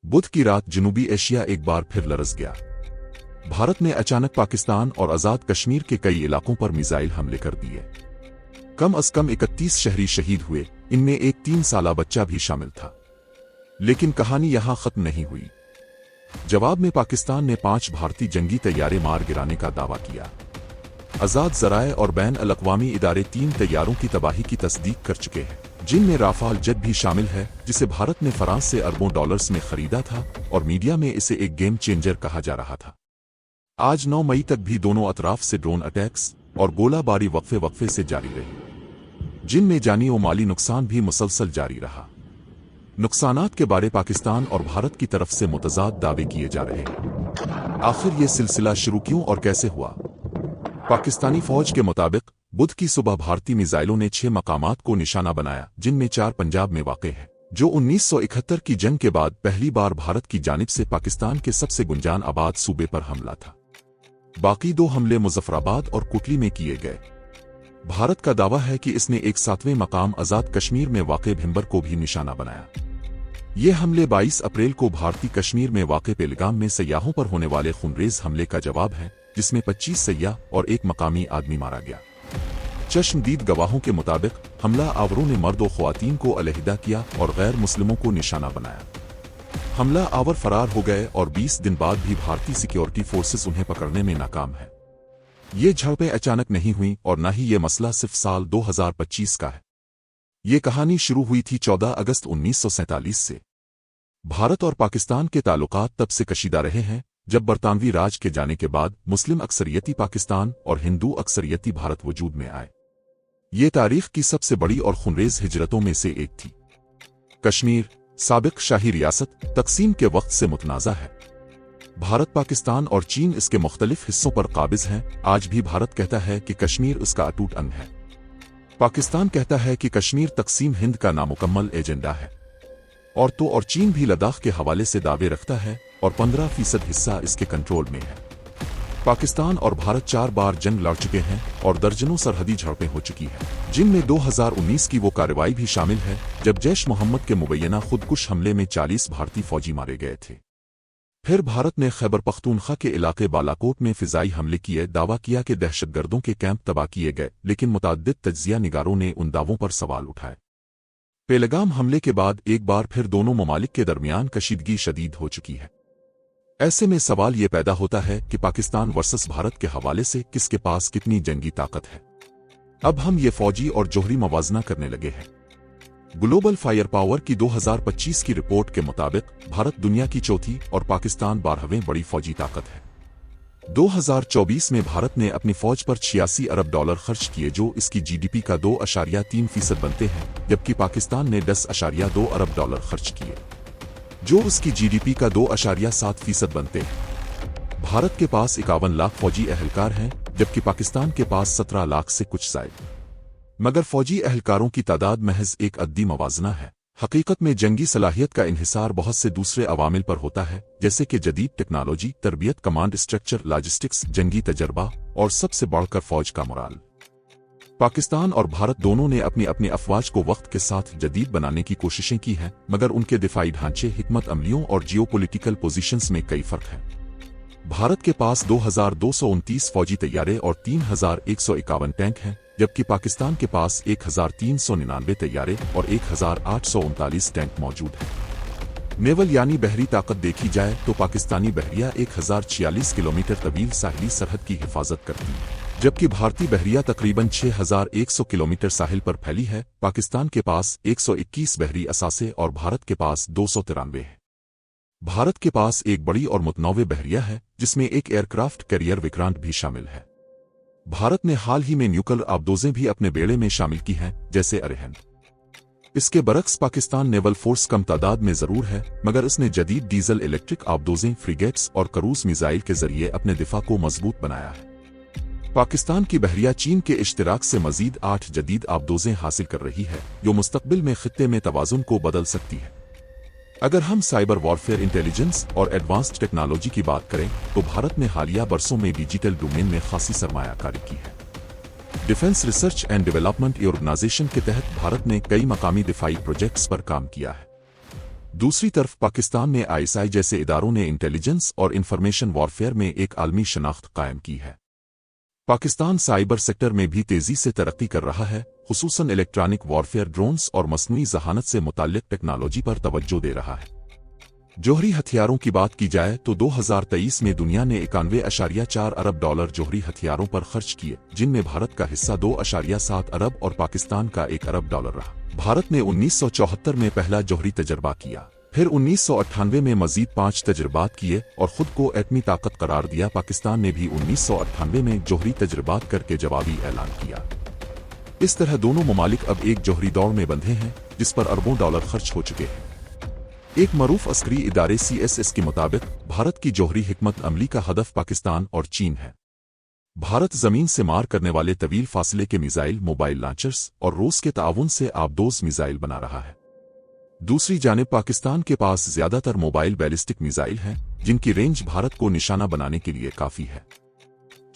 बुध की रात जनूबी एशिया एक बार फिर लरज़ गया। भारत ने अचानक पाकिस्तान और आज़ाद कश्मीर के कई इलाकों पर मिसाइल हमले कर दिए। कम अज कम 31 शहरी शहीद हुए, इनमें एक 3 साला बच्चा भी शामिल था। लेकिन कहानी यहां खत्म नहीं हुई। जवाब में पाकिस्तान ने 5 भारतीय जंगी तैयारे मार गिराने का दावा किया। आज़ाद ज़राए और बैन अल-अक़वामी इदारे 3 तैयारों की तबाही की तस्दीक कर चुके हैं, जिनमें राफाल जेट भी शामिल है, जिसे भारत ने फ्रांस से अरबों डॉलर्स में खरीदा था और मीडिया में इसे एक गेम चेंजर कहा जा रहा था। आज 9 मई तक भी दोनों अतराफ से ड्रोन अटैक्स और गोलाबारी वक्फे से जारी रही, जिनमें जानी और माली नुकसान भी मुसलसल जारी रहा। नुकसानात के बारे पाकिस्तान और भारत की तरफ से मुतज़ाद दावे किए जा रहे हैं। आखिर ये सिलसिला शुरू क्यों और कैसे हुआ? पाकिस्तानी फौज के मुताबिक बुध की सुबह भारतीय मिसाइलों ने 6 मकामात को निशाना बनाया, जिनमें 4 पंजाब में वाक़ है, जो 1971 की जंग के बाद पहली बार भारत की जानिब से पाकिस्तान के सबसे गुंजान आबाद सूबे पर हमला था। बाकी 2 हमले मुजफ्फराबाद और कुटली में किए गए। भारत का दावा है कि इसने एक 7वें मकाम आज़ाद कश्मीर में वाक़े भिंबर को भी निशाना बनाया। ये हमले 22 अप्रैल को भारतीय कश्मीर में वाक़े पेलगाम में सयाहों पर होने वाले खूनरेज हमले का जवाब है, जिसमें 25 सयाह और एक मकामी आदमी मारा गया। चश्मदीद गवाहों के मुताबिक हमला आवरों ने मर्द और ख्वातीन को अलहदा किया और गैर मुस्लिमों को निशाना बनाया। हमला आवर फरार हो गए और 20 दिन बाद भी भारतीय सिक्योरिटी फोर्सेस उन्हें पकड़ने में नाकाम है। ये झड़पें अचानक नहीं हुई और न ही ये मसला सिर्फ साल 2025 का है। ये कहानी शुरू हुई थी 14 अगस्त 1947 से। भारत और पाकिस्तान के ताल्लुकात तब से कशीदा रहे हैं, जब बरतानवी राज के जाने के बाद मुस्लिम अक्सरियती पाकिस्तान और हिंदू अक्सरियती भारत वजूद में आए। ये तारीख की सबसे बड़ी और खुनरेज हिजरतों में से एक थी। कश्मीर साबिक शाही रियासत तकसीम के वक्त से मुतनाज़ा है। भारत, पाकिस्तान और चीन इसके मुख्तलिफ हिस्सों पर काबिज हैं। आज भी भारत कहता है कि कश्मीर उसका अटूट अंग है। पाकिस्तान कहता है कि कश्मीर तकसीम हिंद का नामुकम्मल एजेंडा है। और चीन भी लद्दाख के हवाले से दावे रखता है और 15% हिस्सा इसके कंट्रोल में है। पाकिस्तान और भारत 4 बार जंग लड़ चुके हैं और दर्जनों सरहदी झड़पें हो चुकी हैं, जिनमें 2019 की वो कार्रवाई भी शामिल है जब जैश मोहम्मद के मुबैना खुदकुश हमले में 40 भारतीय फौजी मारे गए थे। फिर भारत ने खैबर पख्तूनख्वा के इलाके बालाकोट में फिजाई हमले किए, दावा किया कि दहशतगर्दों के कैंप तबाह किए गए, लेकिन मुतअद्दिद तज्जिया निगारों ने उन दावों पर सवाल उठाए। पेलगाम हमले के बाद एक बार फिर दोनों ममालिक के दरमियान कशीदगी शदीद हो चुकी है। ऐसे में सवाल ये पैदा होता है कि पाकिस्तान वर्सेस भारत के हवाले से किसके पास कितनी जंगी ताकत है। अब हम ये फौजी और जोहरी मवाजना करने लगे हैं। ग्लोबल फायर पावर की 2025 की रिपोर्ट के मुताबिक भारत दुनिया की चौथी और पाकिस्तान 12वें बड़ी फौजी ताकत है। 2024 में भारत ने अपनी फौज पर 86 अरब डॉलर खर्च किए, जो इसकी जीडीपी का 2.3% बनते हैं, जबकि पाकिस्तान ने 10.2 अरब डॉलर खर्च किए, जो उसकी जीडीपी का 2.7% बनते हैं। भारत के पास 51 लाख फौजी अहलकार हैं, जबकि पाकिस्तान के पास 17 लाख से कुछ ज़ायद। मगर फौजी अहलकारों की तादाद महज एक अद्दी मवाजना है। हकीकत में जंगी सलाहियत का इन्हिसार बहुत से दूसरे अवामिल पर होता है, जैसे कि जदीद टेक्नोलॉजी, तरबियत, कमांड स्ट्रक्चर, लॉजिस्टिक्स, जंगी तजर्बा और सबसे बढ़कर फौज का मोराल। पाकिस्तान और भारत दोनों ने अपनी अपनी अफवाज को वक्त के साथ जदीद बनाने की कोशिशें की हैं, मगर उनके दिफाई ढांचे, हिकमत अमलियों और जियोपॉलिटिकल पोजीशंस में कई फर्क हैं। भारत के पास 2229 फौजी तैयारे और 3151 टैंक हैं, जबकि पाकिस्तान के पास 1399 तैयारे और 1839 टैंक मौजूद हैं। नेवल यानी बहरी ताकत देखी जाए तो पाकिस्तानी बहरिया 1046 किलोमीटर तवील साहिली सरहद की हिफाजत करती है, जबकि भारतीय बहरिया तकरीबन 6100 किलोमीटर साहिल पर फैली है। पाकिस्तान के पास 121 बहरी असासे और भारत के पास 293 है। भारत के पास एक बड़ी और मुतनव्वे बहरिया है, जिसमें एक एयरक्राफ्ट कैरियर विक्रांत भी शामिल है। भारत ने हाल ही में न्यूक्लियर आबदोजें भी अपने बेड़े में शामिल की हैं, जैसे अरिहंत। इसके बरक्स पाकिस्तान नेवल फोर्स कम तादाद में जरूर है, मगर इसने जदीद डीजल इलेक्ट्रिक आबदोजें, फ्रिगेट्स और क्रूज मिसाइल के जरिए अपने दिफा को मजबूत बनाया है। पाकिस्तान की बहरिया चीन के इश्तिराक से मजीद 8 जदीद आबदोजें हासिल कर रही है, जो मुस्तकबिल में खित्ते में तवाजुन को बदल सकती है। अगर हम साइबर वॉरफेयर, इंटेलिजेंस और एडवांस्ड टेक्नोलॉजी की बात करें तो भारत ने हालिया बरसों में डिजिटल डोमेन में खासी सरमायाकारी की है। Defence research and development organisation के तहत भारत ने कई मकामी दिफाई प्रोजेक्ट्स पर काम किया है। दूसरी तरफ पाकिस्तान में आईएसआई जैसे इदारों ने इंटेलिजेंस और इंफॉर्मेशन वॉरफेयर में एक आलमी शनाख्त कायम की है। पाकिस्तान साइबर सेक्टर में भी तेजी से तरक्की कर रहा है, खुसूसन इलेक्ट्रॉनिक वॉरफेयर, ड्रोन्स और मसनूई जहानत से मुताल्लिक टेक्नोलॉजी पर तवज्जो दे रहा है। जौहरी हथियारों की बात की जाए तो 2023 में दुनिया ने 91.4 अरब डॉलर जौहरी हथियारों पर खर्च किए, जिनमें भारत का हिस्सा 2.7 अरब और पाकिस्तान का 1 अरब डॉलर रहा। भारत ने 1974 में पहला जौहरी तजर्बा किया, फिर 1998 में मजीद 5 तजर्बात किए और खुद को एटमी ताकत करार दिया। पाकिस्तान ने भी 1998 में जौहरी तजर्बात करके जवाबी ऐलान किया। इस तरह दोनों ममालिक अब एक जौहरी दौड़ में बंधे हैं, जिस पर अरबों डॉलर खर्च हो चुके हैं। एक मरूफ अस्करी इदारे CSS के मुताबिक भारत की जौहरी हिकमत अमली का हदफ पाकिस्तान और चीन है। भारत जमीन से मार करने वाले तवील फासले के मिसाइल, मोबाइल लॉन्चर्स और रूस के ताउन से आबदोज मिसाइल बना रहा है। दूसरी जानिब पाकिस्तान के पास ज्यादातर मोबाइल बैलिस्टिक मिसाइल हैं, जिनकी रेंज भारत को निशाना बनाने के लिए काफी है।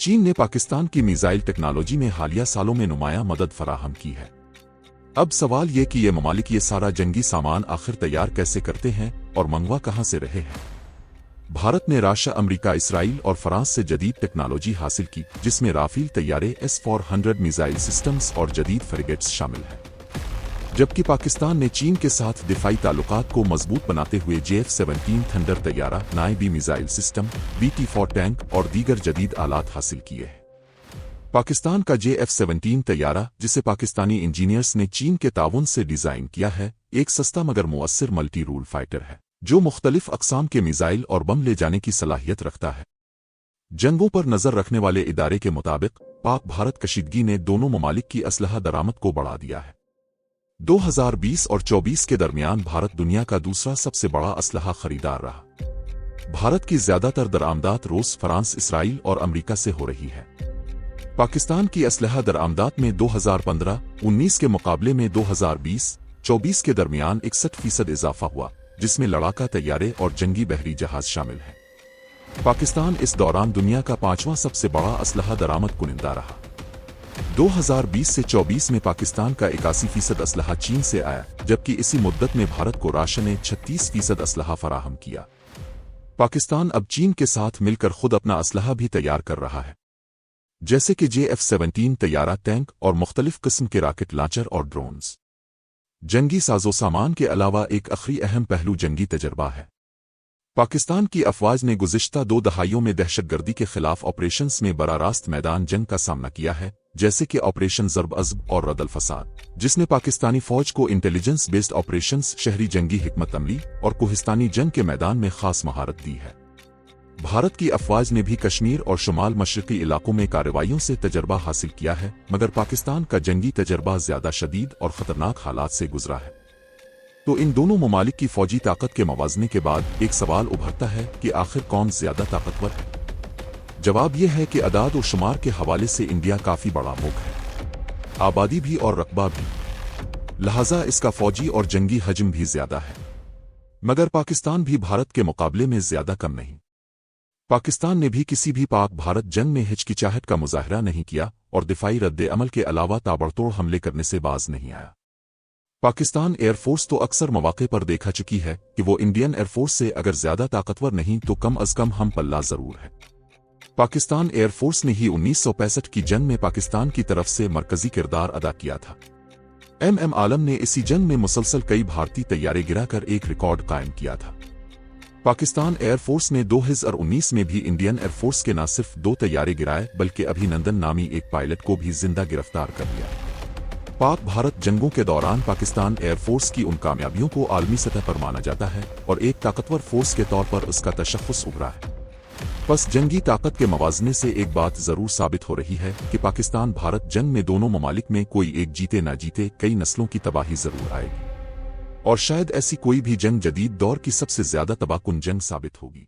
चीन ने पाकिस्तान की मिसाइल टेक्नोलॉजी में हालिया सालों में नुमायां मदद फराहम की है। अब सवाल ये कि ये ममालिक ये सारा जंगी सामान आखिर तैयार कैसे करते हैं और मंगवा कहां से रहे हैं। भारत ने रशिया, अमेरिका, इसराइल और फ्रांस से जदीद टेक्नोलॉजी हासिल की, जिसमें राफेल तैयारे, S-400 मिसाइल सिस्टम्स और जदीद फ्रिगेट्स शामिल हैं। जबकि पाकिस्तान ने चीन के साथ दिफाई ताल्लुकात को मजबूत बनाते हुए JF-17 थंडर तैयारा, नायबी मिसाइल सिस्टम, BT-4 टैंक और दीगर जदीद आलात हासिल किए हैं। पाकिस्तान का JF-17 तैयारा, जिसे पाकिस्तानी इंजीनियर्स ने चीन के ताउन से डिजाइन किया है, एक सस्ता मगर मुअस्सिर मल्टी रूल फाइटर है, जो मुख्तलिफ अक़साम के मिसाइल और बम ले जाने की सलाहियत रखता है। जंगों पर नजर रखने वाले इदारे के मुताबिक पाक भारत कशीदगी ने दोनों ममालिक की असलहा दरामद को बढ़ा दिया है। 2020 और 24 के दरमियान भारत दुनिया का दूसरा सबसे बड़ा असलहा खरीदार रहा। भारत की ज्यादातर दरामदात रूस, फ्रांस, इसराइल और अमेरिका से हो रही है। पाकिस्तान की असलहा दरामदात में 2015-19 के मुकाबले में 2020-24 के दरमियान 61% इजाफा हुआ, जिसमें लड़ाका तैयारे और जंगी बहरी जहाज शामिल हैं। पाकिस्तान इस दौरान दुनिया का 5वां सबसे बड़ा असलहा दरामद कुनिंदा रहा। 2020 से 24 में पाकिस्तान का 81% असलहा चीन से आया, जबकि इसी मुद्दत में भारत को रशिया ने 36% असलहा फराहम किया। पाकिस्तान अब चीन के साथ मिलकर खुद अपना असलहा भी तैयार कर रहा है, जैसे कि JF-17 तैयारा, टैंक और मुख्तलिफ किस्म के रॉकेट लॉन्चर और ड्रोन्स। जंगी साजो सामान के अलावा एक आखिरी अहम पहलू जंगी तजर्बा है। पाकिस्तान की अफवाज ने गुज़िश्ता 2 दहाइयों में दहशतगर्दी के खिलाफ ऑपरेशंस में बराह रास्त मैदान जंग का सामना किया है, जैसे कि ऑपरेशन ज़र्ब अज़ब और रदल फसाद, जिसने पाकिस्तानी फौज को इंटेलिजेंस बेस्ड ऑपरेशंस, शहरी जंगी हिकमत अमली और कोहिस्तानी जंग के मैदान में खास महारत दी है। भारत की अफवाज ने भी कश्मीर और शुमाल मशरकी इलाकों में कार्रवाइयों से तजर्बा हासिल किया है, मगर पाकिस्तान का जंगी तजर्बा ज्यादा शदीद और खतरनाक हालात से गुजरा है। तो इन दोनों ममालिक की फौजी ताकत के मवाजने के बाद एक सवाल उभरता है कि आखिर कौन ज्यादा ताकतवर है। जवाब यह है कि अदाद और शुमार के हवाले से इंडिया काफी बड़ा मुल्क है, आबादी भी और रकबा भी, लिहाजा इसका फौजी और जंगी हजम भी ज्यादा है। मगर पाकिस्तान भी भारत के मुकाबले में ज्यादा कम नहीं। पाकिस्तान ने भी किसी भी पाक भारत जंग में हिचकिचाहट का मुजाहरा नहीं किया और दिफाई रद्द अमल के अलावा ताबड़तोड़ हमले करने से बाज नहीं आया। पाकिस्तान एयरफोर्स तो अक्सर मौके पर देखा चुकी है कि वो इंडियन एयरफोर्स से अगर ज्यादा ताकतवर नहीं तो कम अज कम हम पल्ला जरूर है। पाकिस्तान एयरफोर्स ने ही 1965 की जंग में पाकिस्तान की तरफ से मरकजी किरदार अदा किया था। MM आलम ने इसी जंग में मुसलसल कई भारतीय तैयारे गिराकर एक रिकॉर्ड कायम किया था। पाकिस्तान एयरफोर्स ने 2019 में भी इंडियन एयरफोर्स के न सिर्फ 2 तैयारे गिराए बल्कि अभिनंदन नामी एक पायलट को भी जिंदा गिरफ्तार कर लिया। पाक भारत जंगों के दौरान पाकिस्तान एयरफोर्स की उन कामयाबियों को आलमी सतह पर माना जाता है और एक ताकतवर फोर्स के तौर पर उसका तशख्खुस उभरा है। बस जंगी ताकत के मवाजने से एक बात जरूर साबित हो रही है कि पाकिस्तान भारत जंग में दोनों ममालिक में कोई एक जीते ना जीते कई नस्लों की तबाही जरूर आएगी, और शायद ऐसी कोई भी जंग जदीद दौर की सबसे ज्यादा तबाहकुन जंग साबित होगी।